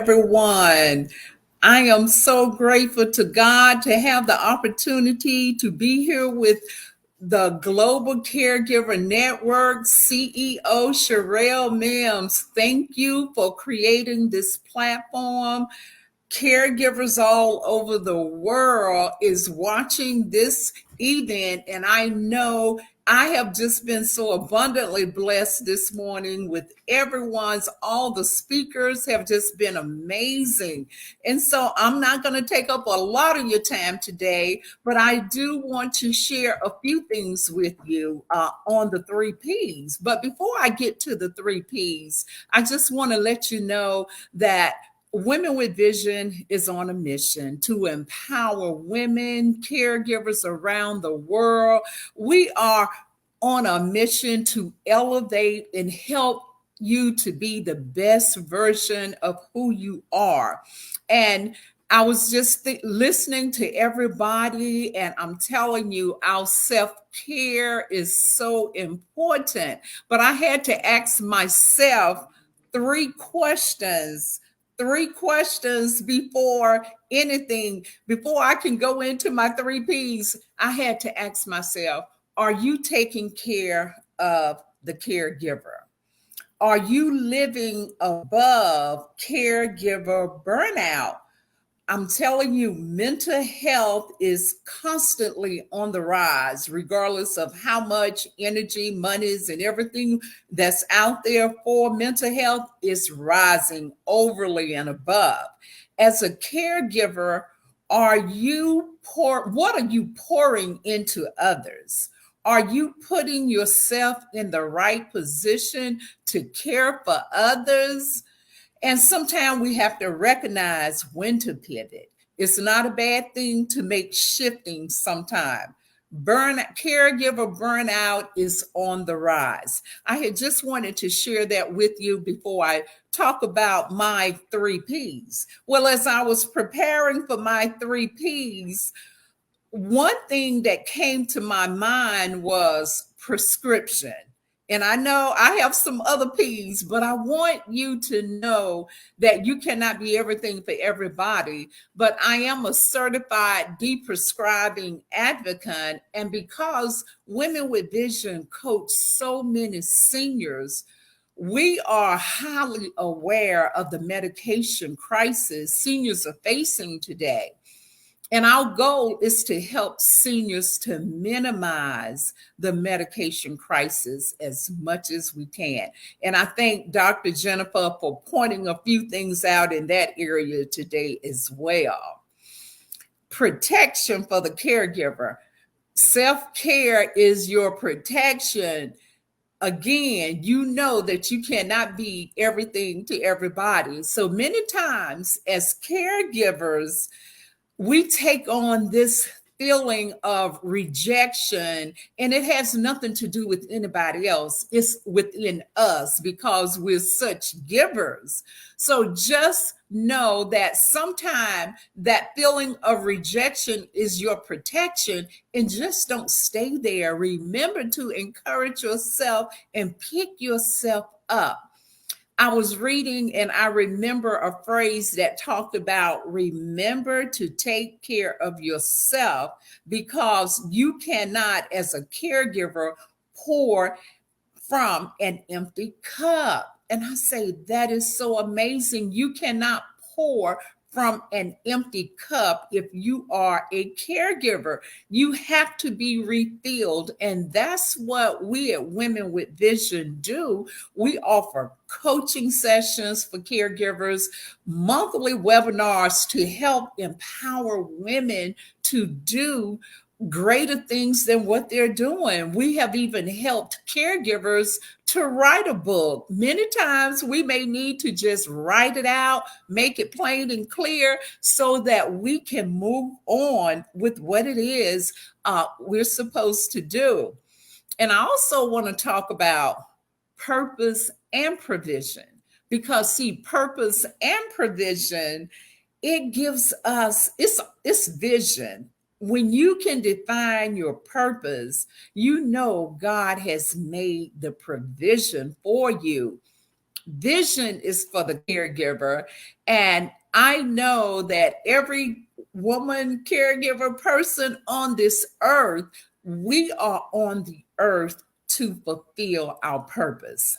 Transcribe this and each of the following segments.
everyone. I am so grateful to God to have the opportunity to be here with the Global Caregiver Network CEO Sherelle Mims. Thank you for creating this platform. Caregivers all over the world is watching this event, and I know I have just been so abundantly blessed this morning with all the speakers have just been amazing. And so I'm not going to take up a lot of your time today, but I do want to share a few things with you on the three P's. But before I get to the three P's, I just want to let you know that Women with Vision is on a mission to empower women, caregivers around the world. We are on a mission to elevate and help you to be the best version of who you are. And I was just listening to everybody, and I'm telling you, our self care is so important. But I had to ask myself three questions before anything, before I can go into my three P's. I had to ask myself, are you taking care of the caregiver? Are you living above caregiver burnout? I'm telling you, mental health is constantly on the rise, regardless of how much energy, monies, and everything that's out there for mental health is rising overly and above. As a caregiver, what are you pouring into others? Are you putting yourself in the right position to care for others? And sometimes we have to recognize when to pivot. It's not a bad thing to make shifting sometime. Caregiver burnout is on the rise. I had just wanted to share that with you before I talk about my three P's. Well, as I was preparing for my three P's, one thing that came to my mind was prescription. And I know I have some other P's, but I want you to know that you cannot be everything for everybody. But I am a certified deprescribing advocate. And because Women with Vision coach so many seniors, we are highly aware of the medication crisis seniors are facing today. And our goal is to help seniors to minimize the medication crisis as much as we can. And I thank Dr. Jennifer for pointing a few things out in that area today as well. Protection for the caregiver. Self-care is your protection. Again, you know that you cannot be everything to everybody. So many times as caregivers, we take on this feeling of rejection, and it has nothing to do with anybody else. It's within us because we're such givers. So just know that sometimes that feeling of rejection is your protection, and just don't stay there. Remember to encourage yourself and pick yourself up. I was reading and I remember a phrase that talked about remember to take care of yourself, because you cannot, as a caregiver, pour from an empty cup. And I say, that is so amazing. You cannot pour from an empty cup if you are a caregiver. You have to be refilled. And that's what we at Women with Vision do. We offer coaching sessions for caregivers, monthly webinars to help empower women to do greater things than what they're doing. We have even helped caregivers to write a book. Many times we may need to just write it out, make it plain and clear so that we can move on with what it is we're supposed to do. And I also want to talk about purpose and provision, because see, purpose and provision, it gives us, it's vision. When you can define your purpose, you know God has made the provision for you. Vision is for the caregiver. And I know that every woman, caregiver, person on this earth, we are on the earth to fulfill our purpose.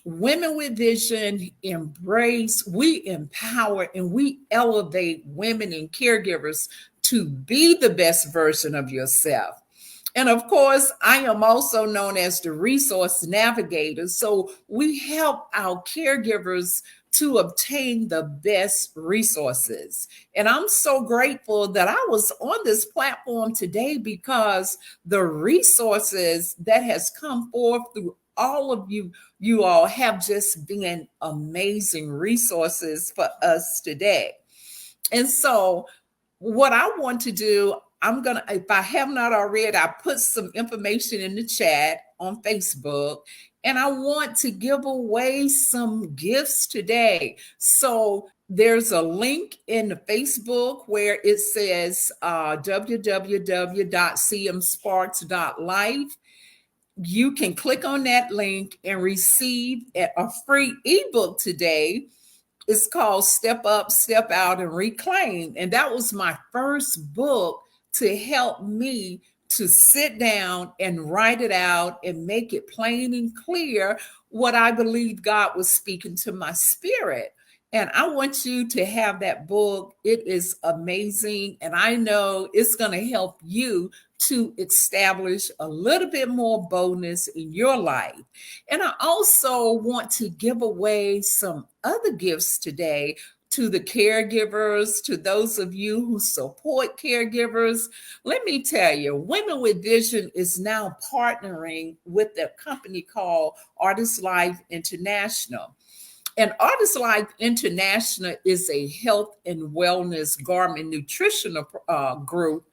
Women with Vision embrace, we empower, and we elevate women and caregivers to be the best version of yourself. And of course, I am also known as the resource navigator. So we help our caregivers to obtain the best resources. And I'm so grateful that I was on this platform today, because the resources that has come forth through all of you all have just been amazing resources for us today. And so what I want to do, I'm going to, if I have not already, I put some information in the chat on Facebook, and I want to give away some gifts today. So there's a link in the Facebook where it says www.cmsparks.life. You can click on that link and receive a free ebook today. It's called Step Up, Step Out, and Reclaim. And that was my first book to help me to sit down and write it out and make it plain and clear what I believe God was speaking to my spirit. And I want you to have that book. It is amazing. And I know it's going to help you to establish a little bit more boldness in your life. And I also want to give away some other gifts today to the caregivers, to those of you who support caregivers. Let me tell you, Women with Vision is now partnering with a company called Artist Life International. And Artist Life International is a health and wellness garment nutritional group.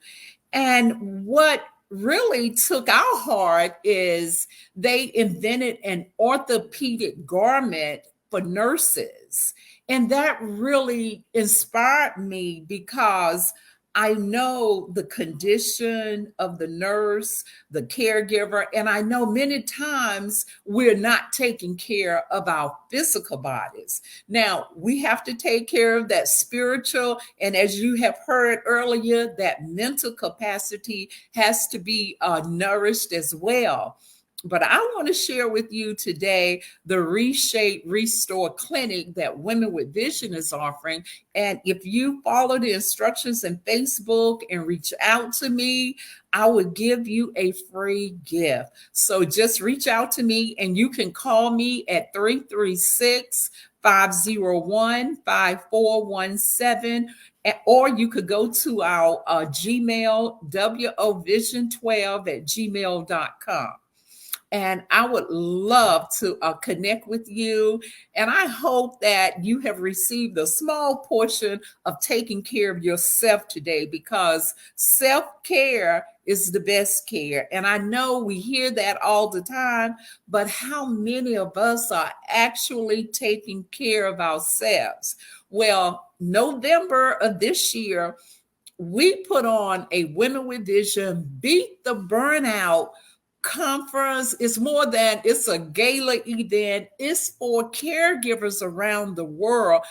And what really took our heart is they invented an orthopedic garment for nurses. And that really inspired me, because I know the condition of the nurse, the caregiver, and I know many times we're not taking care of our physical bodies. Now, we have to take care of that spiritual, and as you have heard earlier, that mental capacity has to be nourished as well. But I want to share with you today the Reshape Restore Clinic that Women with Vision is offering. And if you follow the instructions in Facebook and reach out to me, I would give you a free gift. So just reach out to me, and you can call me at 336 501 5417, or you could go to our Gmail, wovision12@gmail.com. And I would love to connect with you. And I hope that you have received a small portion of taking care of yourself today, because self-care is the best care. And I know we hear that all the time, but how many of us are actually taking care of ourselves? Well, November of this year, we put on a Women with Vision Beat the Burnout conference. It's a gala event. It's for caregivers around the world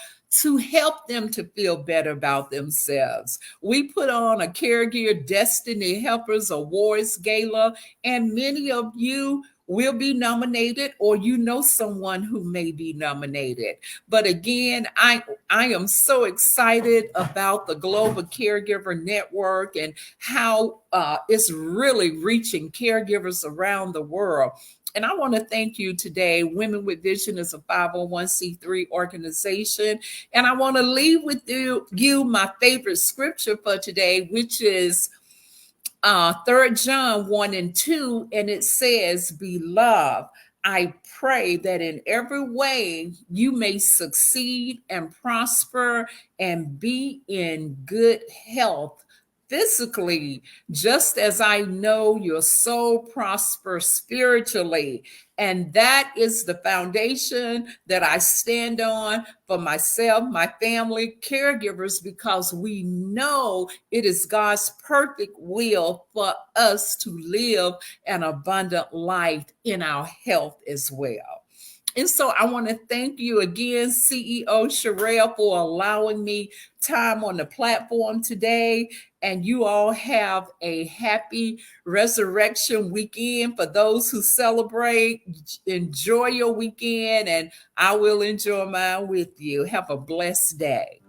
to help them to feel better about themselves. We put on a Caregiver Destiny Helpers Awards Gala, and many of you will be nominated, or you know someone who may be nominated. But again, I am so excited about the Global Caregiver Network and how it's really reaching caregivers around the world. And I want to thank you today. Women with Vision is a 501c3 organization. And I want to leave with you my favorite scripture for today, which is 3 John 1 and 2, and it says, "Beloved, I pray that in every way you may succeed and prosper and be in good health physically, just as I know your soul prospers spiritually." And that is the foundation that I stand on for myself, my family, caregivers, because we know it is God's perfect will for us to live an abundant life in our health as well. And so I want to thank you again, CEO Sherelle, for allowing me time on the platform today. And you all have a happy resurrection weekend. For those who celebrate, enjoy your weekend, and I will enjoy mine with you. Have a blessed day.